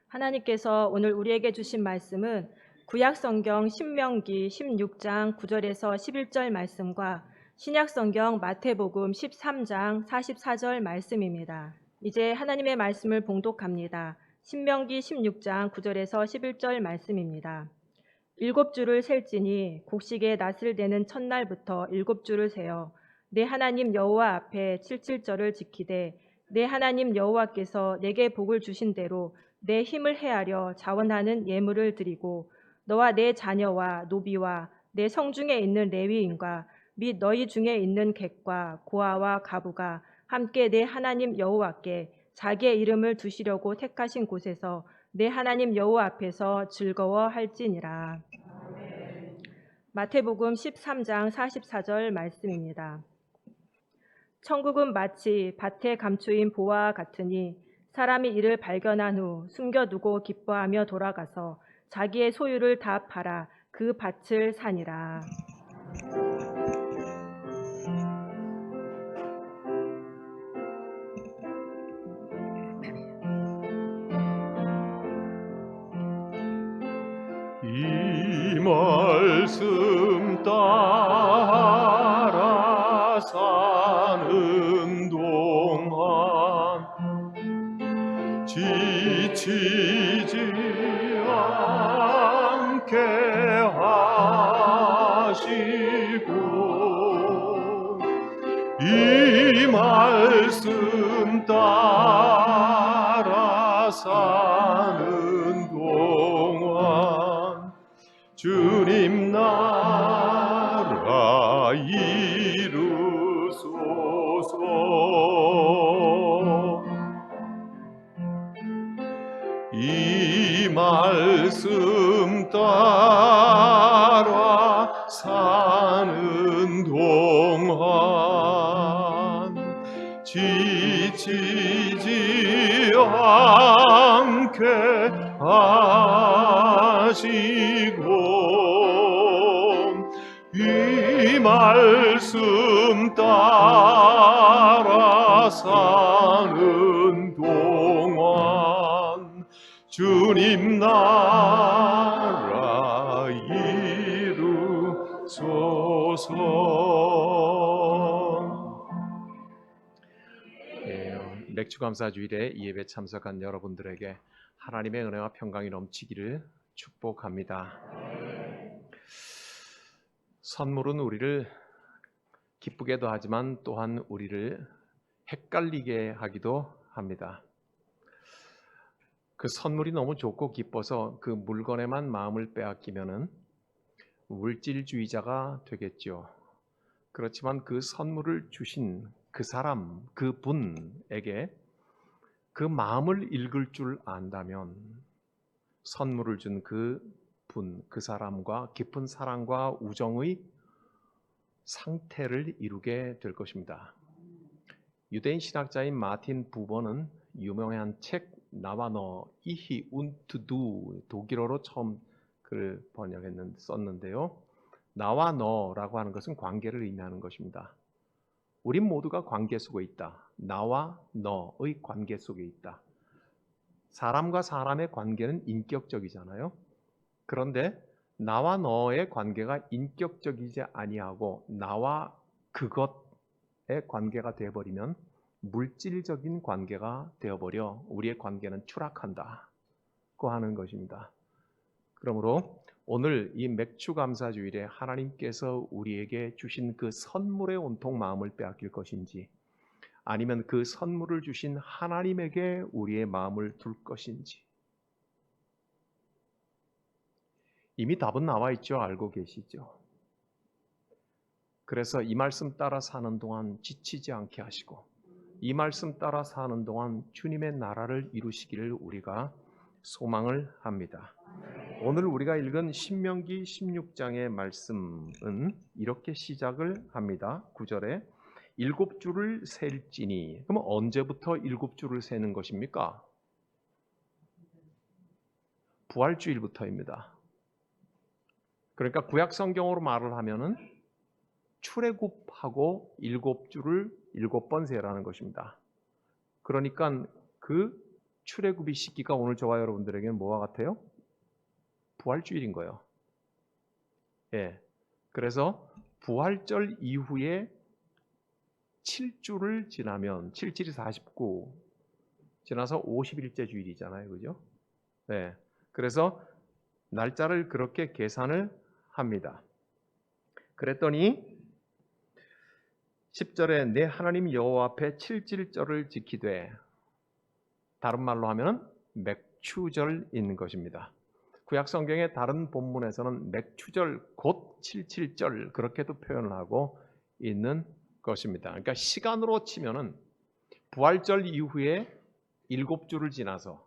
하나님께서 오늘 우리에게 주신 말씀은 구약성경 신명기 16장 9절에서 11절 말씀과 신약성경 마태복음 13장 44절 말씀입니다. 이제 하나님의 말씀을 봉독합니다. 신명기 16장 9절에서 11절 말씀입니다. 7주를 셀지니 곡식의 낫을 대는 첫날부터 7주를 세어 내 하나님 여호와 앞에 77절을 지키되 내 하나님 여호와께서 내게 복을 주신 대로 내 힘을 헤아려 자원하는 예물을 드리고 너와 내 자녀와 노비와 내 성중에 있는 레위인과 및 너희 중에 있는 객과 고아와 가부가 함께 내 하나님 여호와께 자기의 이름을 두시려고 택하신 곳에서 내 하나님 여호와 앞에서 즐거워할지니라. 마태복음 13장 44절 말씀입니다. 천국은 마치 밭에 감추인 보화와 같으니 사람이 이를 발견한 후 숨겨두고 기뻐하며 돌아가서 자기의 소유를 다 팔아 그 밭을 사니라. 이 말씀 따라 사는 동안 지치지 않게 하시고 이 말씀 따라 사는 동안 주님 나라 이루소서. 이 말씀 따라 사는 동안 지치지 않게 하시고 이 말씀 따라 사는 동안 주님 나라 이루소서. 맥주감사주일에 이 예배 참석한 여러분들에게 하나님의 은혜와 평강이 넘치기를 축복합니다. 선물은 우리를 기쁘게도 하지만 또한 우리를 헷갈리게 하기도 합니다. 그 선물이 너무 좋고 기뻐서 그 물건에만 마음을 빼앗기면은 물질주의자가 되겠죠. 그렇지만 그 선물을 주신 그 사람, 그 분에게 그 마음을 읽을 줄 안다면 선물을 준 그 분, 그 사람과 깊은 사랑과 우정의 상태를 이루게 될 것입니다. 유대인 신학자인 마틴 부버는 유명한 책 나와 너 이히 운투두 독일어로 처음 글을 썼는데요. 나와 너라고 하는 것은 관계를 의미하는 것입니다. 우린 모두가 관계 속에 있다. 나와 너의 관계 속에 있다. 사람과 사람의 관계는 인격적이잖아요. 그런데 나와 너의 관계가 인격적이지 아니하고 나와 그것의 관계가 되어버리면 물질적인 관계가 되어버려 우리의 관계는 추락한다고 하는 것입니다. 그러므로 오늘 이 맥주감사주일에 하나님께서 우리에게 주신 그 선물에 온통 마음을 빼앗길 것인지 아니면 그 선물을 주신 하나님에게 우리의 마음을 둘 것인지 이미 답은 나와 있죠. 알고 계시죠. 그래서 이 말씀 따라 사는 동안 지치지 않게 하시고 이 말씀 따라 사는 동안 주님의 나라를 이루시기를 우리가 소망을 합니다. 오늘 우리가 읽은 신명기 16장의 말씀은 이렇게 시작을 합니다. 9절에 7주를 셀지니. 그럼 언제부터 7주를 세는 것입니까? 부활주일부터입니다. 그러니까 구약 성경으로 말을 하면은 출애굽하고 7주를 7번 세라는 것입니다. 그러니까 그 출애굽이 시기가 오늘 저와 여러분들에게는 뭐와 같아요? 부활주일인 거예요. 예. 그래서 부활절 이후에 7주를 지나면 7, 7이 49 지나서 50일째 주일이잖아요. 그죠? 네. 그래서 날짜를 그렇게 계산을 합니다. 그랬더니 10절에 내 하나님 여호와 앞에 7질절을 지키되, 다른 말로 하면 맥추절인 것입니다. 구약 성경의 다른 본문에서는 맥추절 곧 77절 그렇게도 표현을 하고 있는 것입니다. 그러니까 시간으로 치면은 부활절 이후에 7주를 지나서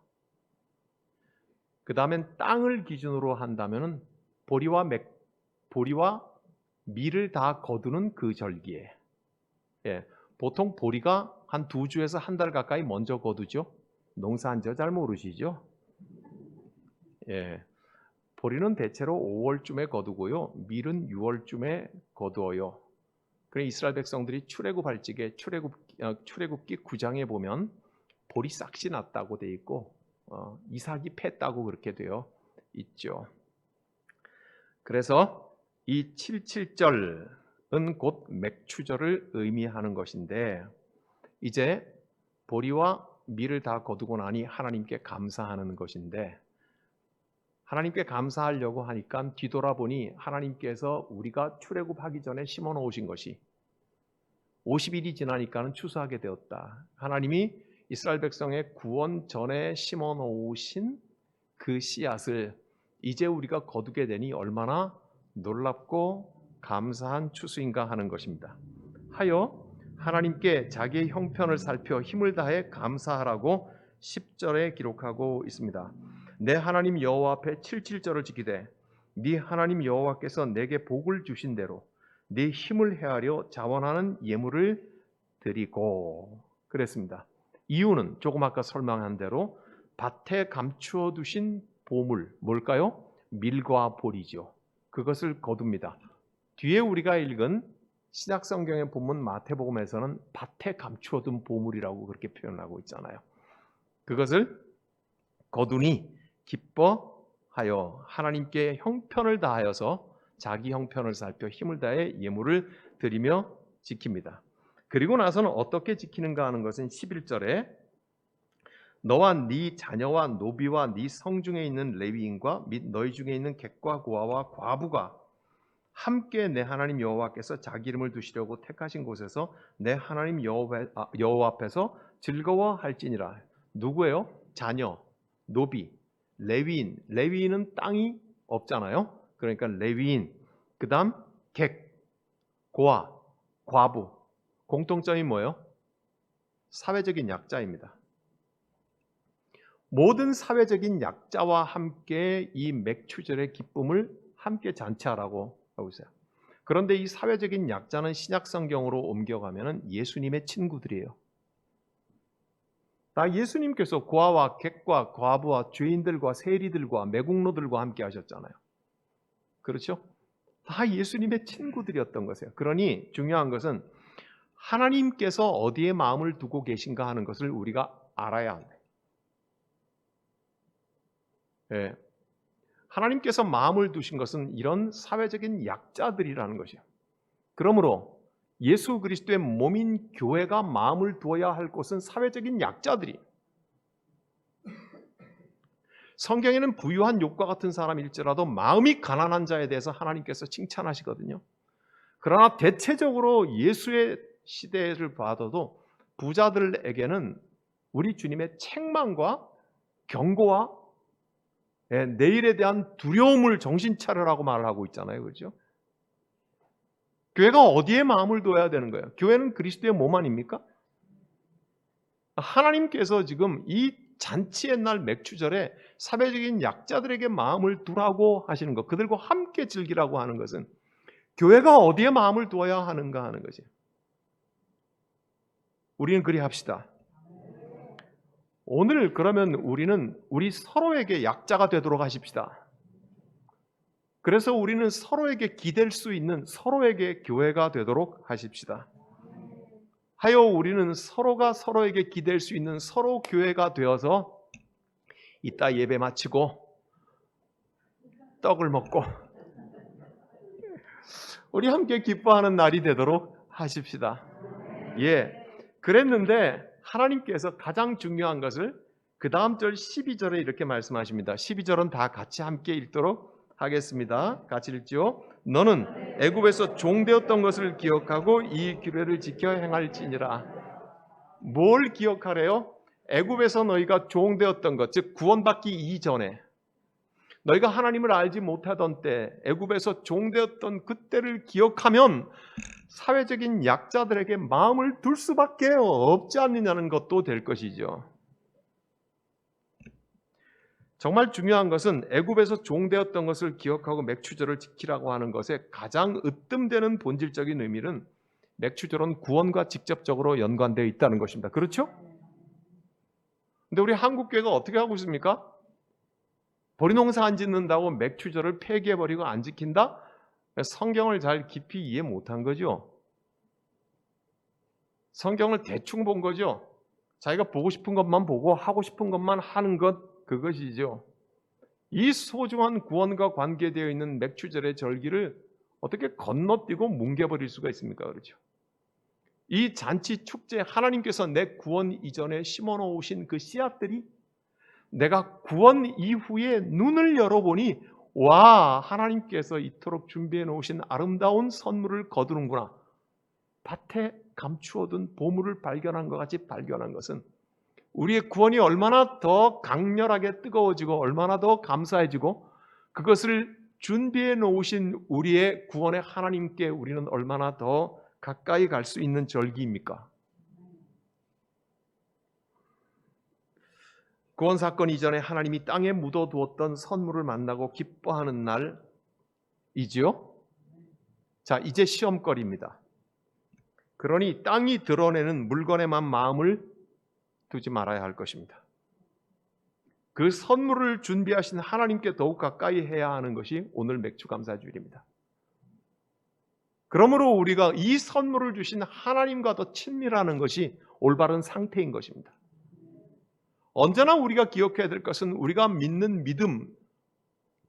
그 다음엔 땅을 기준으로 한다면은 보리와 밀을 다 거두는 그 절기에, 예, 보통 보리가 한 2주에서 한 달 가까이 먼저 거두죠. 농사한 저 잘 모르시죠? 예, 보리는 대체로 5월쯤에 거두고요, 밀은 6월쯤에 거두어요. 그래 이스라엘 백성들이 출애굽할 적에 출애굽기 9장에 보면 보리 싹시 났다고 돼 있고 이삭이 팼다고 그렇게 되어 있죠. 그래서 이 77절은 곧 맥추절을 의미하는 것인데, 이제 보리와 밀을 다 거두고 나니 하나님께 감사하는 것인데, 하나님께 감사하려고 하니까 뒤돌아보니 하나님께서 우리가 출애굽하기 전에 심어 놓으신 것이 50일이 지나니까는 추수하게 되었다. 하나님이 이스라엘 백성의 구원 전에 심어 놓으신 그 씨앗을 이제 우리가 거두게 되니 얼마나 놀랍고 감사한 추수인가 하는 것입니다. 하여 하나님께 자기의 형편을 살펴 힘을 다해 감사하라고 10절에 기록하고 있습니다. 내 하나님 여호와 앞에 77절을 지키되 네 하나님 여호와께서 내게 복을 주신 대로 네 힘을 헤아려 자원하는 예물을 드리고 그랬습니다. 이유는 조금 아까 설명한 대로 밭에 감추어 두신 보물, 뭘까요? 밀과 보리죠. 그것을 거둡니다. 뒤에 우리가 읽은 신약 성경의 본문 마태복음에서는 밭에 감추어 둔 보물이라고 그렇게 표현하고 있잖아요. 그것을 거두니 기뻐하여 하나님께 형편을 다하여서 자기 형편을 살펴 힘을 다해 예물을 드리며 지킵니다. 그리고 나서는 어떻게 지키는가 하는 것은 11절에 너와 네 자녀와 노비와 네 성중에 있는 레위인과 및 너희 중에 있는 객과 고아와 과부가 함께 내 하나님 여호와께서 자기 이름을 두시려고 택하신 곳에서 내 하나님 여호와 앞에서 즐거워할지니라. 누구예요? 자녀, 노비, 레위인. 레위인은 땅이 없잖아요. 그러니까 레위인, 그 다음 객, 고아, 과부. 공통점이 뭐예요? 사회적인 약자입니다. 모든 사회적인 약자와 함께 이 맥추절의 기쁨을 함께 잔치하라고 하고 있어요. 그런데 이 사회적인 약자는 신약 성경으로 옮겨가면 예수님의 친구들이에요. 다 예수님께서 고아와 객과 과부와 죄인들과 세리들과 매국노들과 함께 하셨잖아요. 그렇죠? 다 예수님의 친구들이었던 것이에요. 그러니 중요한 것은 하나님께서 어디에 마음을 두고 계신가 하는 것을 우리가 알아야 합니다. 예. 하나님께서 마음을 두신 것은 이런 사회적인 약자들이라는 것이에요. 그러므로 예수 그리스도의 몸인 교회가 마음을 두어야 할 곳은 사회적인 약자들이. 성경에는 부유한 욥과 같은 사람일지라도 마음이 가난한 자에 대해서 하나님께서 칭찬하시거든요. 그러나 대체적으로 예수의 시대를 봐도 부자들에게는 우리 주님의 책망과 경고와 내일에 대한 두려움을 정신 차려라고 말을 하고 있잖아요. 그렇죠? 교회가 어디에 마음을 둬야 되는 거예요? 교회는 그리스도의 몸 아닙니까? 하나님께서 지금 이 잔치의 날 맥추절에 사회적인 약자들에게 마음을 두라고 하시는 것, 그들과 함께 즐기라고 하는 것은 교회가 어디에 마음을 두어야 하는가 하는 것이에요. 우리는 그리 합시다. 오늘 그러면 우리는 우리 서로에게 약자가 되도록 하십시다. 그래서 우리는 서로에게 기댈 수 있는 서로에게 교회가 되도록 하십시다. 하여 우리는 서로가 서로에게 기댈 수 있는 서로 교회가 되어서 이따 예배 마치고 떡을 먹고 우리 함께 기뻐하는 날이 되도록 하십시다. 예, 그랬는데 하나님께서 가장 중요한 것을 그 다음 절 12절에 이렇게 말씀하십니다. 12절은 다 같이 함께 읽도록 하겠습니다. 같이 읽지요. 너는 애굽에서 종되었던 것을 기억하고 이 규례를 지켜 행할지니라. 뭘 기억하래요? 애굽에서 너희가 종되었던 것, 즉 구원받기 이전에 너희가 하나님을 알지 못하던 때 애굽에서 종되었던 그때를 기억하면 사회적인 약자들에게 마음을 둘 수밖에 없지 않느냐는 것도 될 것이죠. 정말 중요한 것은 애굽에서 종되었던 것을 기억하고 맥추절을 지키라고 하는 것에 가장 으뜸되는 본질적인 의미는 맥추절은 구원과 직접적으로 연관되어 있다는 것입니다. 그렇죠? 근데 우리 한국교회가 어떻게 하고 있습니까? 보리농사 안 짓는다고 맥추절을 폐기해버리고 안 지킨다? 성경을 잘 깊이 이해 못한 거죠. 성경을 대충 본 거죠. 자기가 보고 싶은 것만 보고 하고 싶은 것만 하는 것, 그것이죠. 이 소중한 구원과 관계되어 있는 맥추절의 절기를 어떻게 건너뛰고 뭉개버릴 수가 있습니까? 그렇죠. 이 잔치 축제, 하나님께서 내 구원 이전에 심어놓으신 그 씨앗들이 내가 구원 이후에 눈을 열어보니 와, 하나님께서 이토록 준비해 놓으신 아름다운 선물을 거두는구나. 밭에 감추어둔 보물을 발견한 것 같이 발견한 것은 우리의 구원이 얼마나 더 강렬하게 뜨거워지고 얼마나 더 감사해지고 그것을 준비해 놓으신 우리의 구원의 하나님께 우리는 얼마나 더 가까이 갈 수 있는 절기입니까? 구원 사건 이전에 하나님이 땅에 묻어두었던 선물을 만나고 기뻐하는 날이지요. 자, 이제 시험거리입니다. 그러니 땅이 드러내는 물건에만 마음을 두지 말아야 할 것입니다. 그 선물을 준비하신 하나님께 더욱 가까이 해야 하는 것이 오늘 맥추감사주일입니다. 그러므로 우리가 이 선물을 주신 하나님과 더 친밀하는 것이 올바른 상태인 것입니다. 언제나 우리가 기억해야 될 것은 우리가 믿는 믿음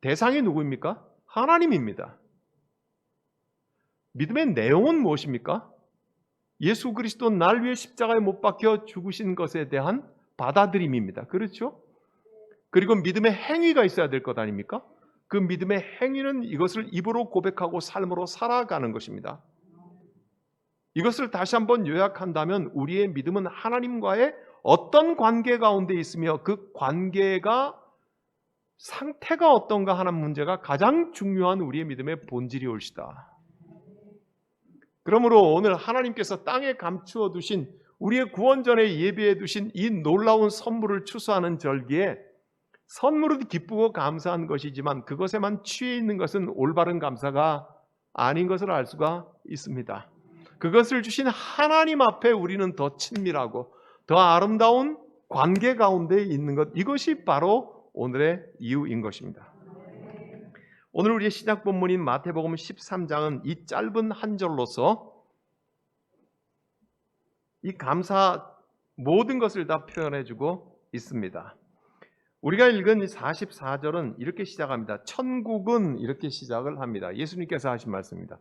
대상이 누구입니까? 하나님입니다. 믿음의 내용은 무엇입니까? 예수 그리스도 날 위해 십자가에 못 박혀 죽으신 것에 대한 받아들임입니다. 그렇죠? 그리고 믿음의 행위가 있어야 될 것 아닙니까? 그 믿음의 행위는 이것을 입으로 고백하고 삶으로 살아가는 것입니다. 이것을 다시 한번 요약한다면 우리의 믿음은 하나님과의 어떤 관계 가운데 있으며 그 관계가 상태가 어떤가 하는 문제가 가장 중요한 우리의 믿음의 본질이 올시다. 그러므로 오늘 하나님께서 땅에 감추어 두신 우리의 구원 전에 예비해 두신 이 놀라운 선물을 추수하는 절기에 선물은 기쁘고 감사한 것이지만 그것에만 취해 있는 것은 올바른 감사가 아닌 것을 알 수가 있습니다. 그것을 주신 하나님 앞에 우리는 더 친밀하고 더 아름다운 관계 가운데 있는 것, 이것이 바로 오늘의 이유인 것입니다. 오늘 우리의 시작 본문인 마태복음 13장은 이 짧은 한 절로서 이 감사 모든 것을 다 표현해주고 있습니다. 우리가 읽은 44절은 이렇게 시작합니다. 천국은 이렇게 시작을 합니다. 예수님께서 하신 말씀입니다.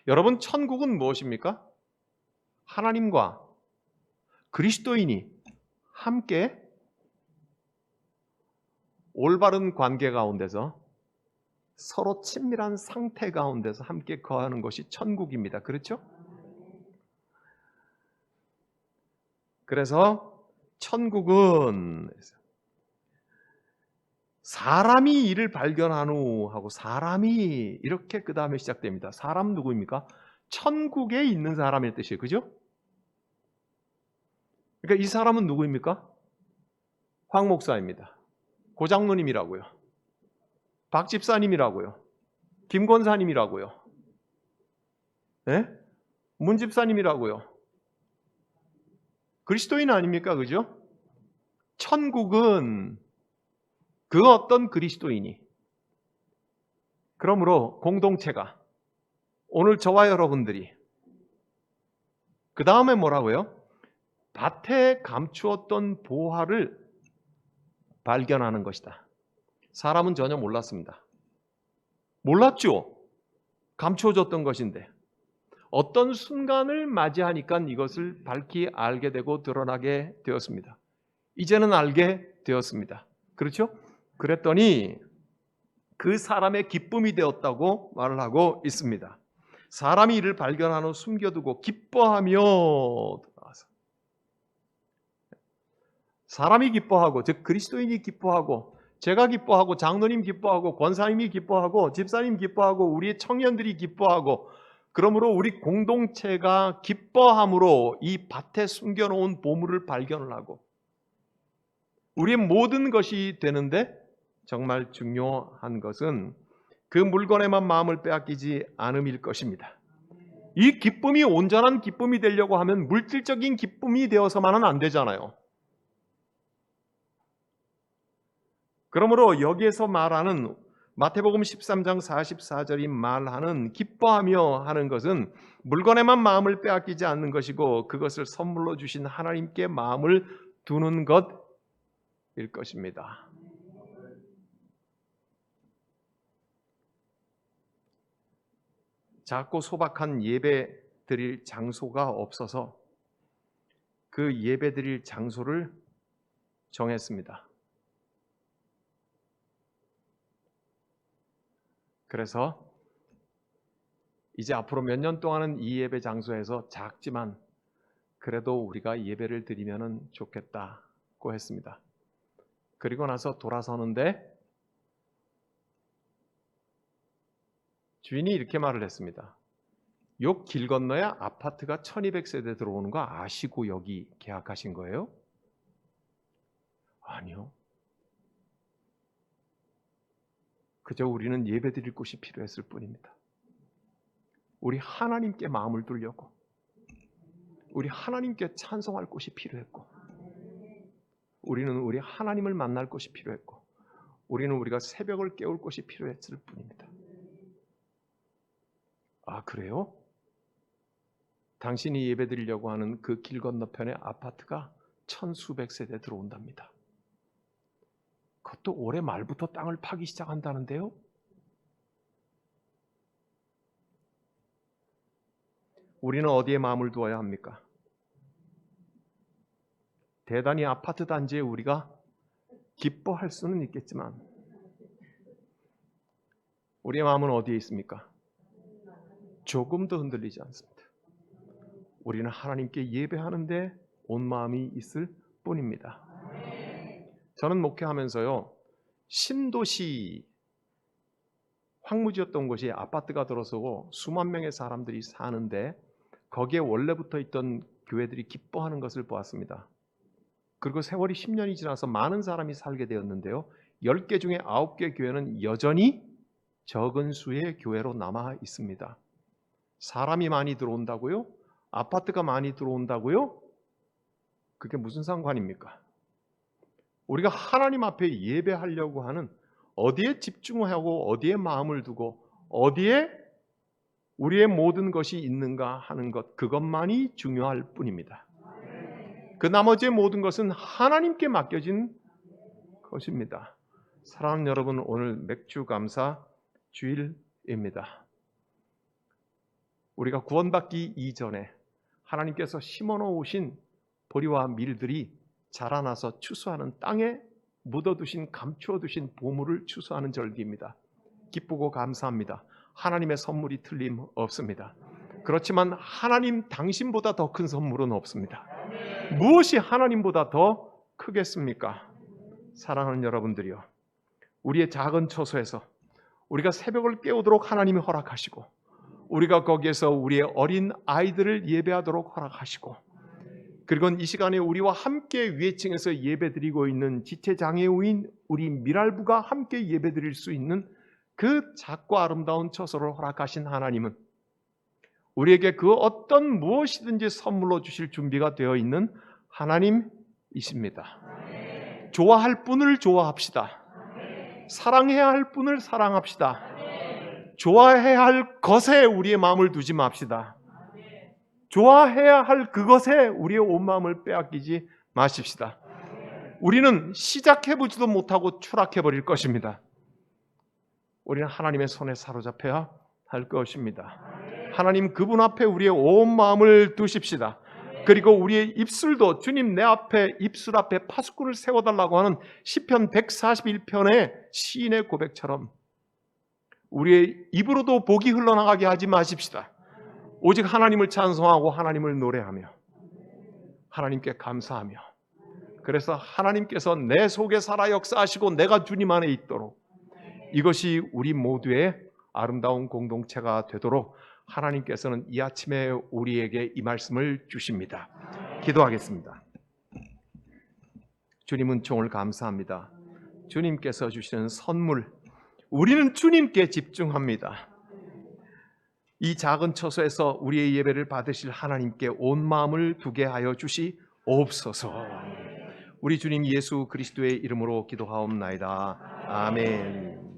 여러분, 천국은 무엇입니까? 하나님과 그리스도인이 함께 올바른 관계 가운데서 서로 친밀한 상태 가운데서 함께 거하는 것이 천국입니다. 그렇죠? 그래서 천국은 사람이 이를 발견한 후 하고 사람이 이렇게 그 다음에 시작됩니다. 사람 누구입니까? 천국에 있는 사람의 뜻이에요. 그죠? 그러니까 이 사람은 누구입니까? 황 목사입니다. 고장로님이라고요. 박 집사님이라고요. 김 권사님이라고요. 네? 문 집사님이라고요. 그리스도인 아닙니까? 그죠? 천국은 그 어떤 그리스도인이, 그러므로 공동체가, 오늘 저와 여러분들이, 그 다음에 뭐라고요? 밭에 감추었던 보화를 발견하는 것이다. 사람은 전혀 몰랐습니다. 몰랐죠. 감춰졌던 것인데 어떤 순간을 맞이하니까 이것을 밝히 알게 되고 드러나게 되었습니다. 이제는 알게 되었습니다. 그렇죠? 그랬더니 그 사람의 기쁨이 되었다고 말을 하고 있습니다. 사람이 이를 발견한 후 숨겨두고 기뻐하며 돌아와서, 사람이 기뻐하고, 즉 그리스도인이 기뻐하고, 제가 기뻐하고, 장로님 기뻐하고, 권사님이 기뻐하고, 집사님 기뻐하고, 우리의 청년들이 기뻐하고, 그러므로 우리 공동체가 기뻐함으로 이 밭에 숨겨놓은 보물을 발견을 하고 우리의 모든 것이 되는데, 정말 중요한 것은 그 물건에만 마음을 빼앗기지 않음일 것입니다. 이 기쁨이 온전한 기쁨이 되려고 하면 물질적인 기쁨이 되어서만은 안 되잖아요. 그러므로 여기에서 말하는 마태복음 13장 44절이 말하는 기뻐하며 하는 것은 물건에만 마음을 빼앗기지 않는 것이고 그것을 선물로 주신 하나님께 마음을 두는 것일 것입니다. 작고 소박한 예배 드릴 장소가 없어서 그 예배 드릴 장소를 정했습니다. 그래서 이제 앞으로 몇 년 동안은 이 예배 장소에서 작지만 그래도 우리가 예배를 드리면 좋겠다고 했습니다. 그리고 나서 돌아서는데 주인이 이렇게 말을 했습니다. 요 길 건너에 아파트가 1200세대 들어오는 거 아시고 여기 계약하신 거예요? 아니요. 그저 우리는 예배드릴 곳이 필요했을 뿐입니다. 우리 하나님께 마음을 두려고, 우리 하나님께 찬송할 곳이 필요했고, 우리는 우리 하나님을 만날 곳이 필요했고, 우리는 우리가 새벽을 깨울 곳이 필요했을 뿐입니다. 아, 그래요? 당신이 예배드리려고 하는 그 길 건너편에 아파트가 1000수백 세대 들어온답니다. 그것도 올해 말부터 땅을 파기 시작한다는데요. 우리는 어디에 마음을 두어야 합니까? 대단히 아파트 단지에 우리가 기뻐할 수는 있겠지만 우리의 마음은 어디에 있습니까? 조금도 흔들리지 않습니다. 우리는 하나님께 예배하는데 온 마음이 있을 뿐입니다. 저는 목회하면서요, 신도시 황무지였던 곳이 아파트가 들어서고 수만 명의 사람들이 사는데 거기에 원래부터 있던 교회들이 기뻐하는 것을 보았습니다. 그리고 세월이 10년이 지나서 많은 사람이 살게 되었는데요, 10개 중에 9개 교회는 여전히 적은 수의 교회로 남아 있습니다. 사람이 많이 들어온다고요? 아파트가 많이 들어온다고요? 그게 무슨 상관입니까? 우리가 하나님 앞에 예배하려고 하는, 어디에 집중하고 어디에 마음을 두고 어디에 우리의 모든 것이 있는가 하는 것, 그것만이 중요할 뿐입니다. 그 나머지의 모든 것은 하나님께 맡겨진 것입니다. 사랑하는 여러분, 오늘 맥주 감사 주일입니다. 우리가 구원받기 이전에 하나님께서 심어놓으신 보리와 밀들이 자라나서 추수하는 땅에 묻어두신, 감추어두신 보물을 추수하는 절기입니다. 기쁘고 감사합니다. 하나님의 선물이 틀림없습니다. 그렇지만 하나님 당신보다 더 큰 선물은 없습니다. 무엇이 하나님보다 더 크겠습니까? 사랑하는 여러분들이요, 우리의 작은 처소에서 우리가 새벽을 깨우도록 하나님이 허락하시고, 우리가 거기에서 우리의 어린 아이들을 예배하도록 허락하시고, 그리고 이 시간에 우리와 함께 위에층에서 예배드리고 있는 지체장애우인 우리 미랄부가 함께 예배드릴 수 있는 그 작고 아름다운 처소를 허락하신 하나님은 우리에게 그 어떤 무엇이든지 선물로 주실 준비가 되어 있는 하나님이십니다. 좋아할 분을 좋아합시다. 사랑해야 할 분을 사랑합시다. 좋아해야 할 것에 우리의 마음을 두지 맙시다. 좋아해야 할 그것에 우리의 온 마음을 빼앗기지 마십시다. 우리는 시작해보지도 못하고 추락해버릴 것입니다. 우리는 하나님의 손에 사로잡혀야 할 것입니다. 하나님 그분 앞에 우리의 온 마음을 두십시다. 그리고 우리의 입술도 주님 내 앞에 입술 앞에 파수꾼을 세워달라고 하는 시편 141편의 시인의 고백처럼 우리의 입으로도 복이 흘러나가게 하지 마십시다. 오직 하나님을 찬송하고 하나님을 노래하며 하나님께 감사하며, 그래서 하나님께서 내 속에 살아 역사하시고 내가 주님 안에 있도록, 이것이 우리 모두의 아름다운 공동체가 되도록 하나님께서는 이 아침에 우리에게 이 말씀을 주십니다. 기도하겠습니다. 주님 은총을 감사합니다. 주님께서 주시는 선물, 우리는 주님께 집중합니다. 이 작은 처소에서 우리의 예배를 받으실 하나님께 온 마음을 두게 하여 주시옵소서. 우리 주님 예수 그리스도의 이름으로 기도하옵나이다. 아멘.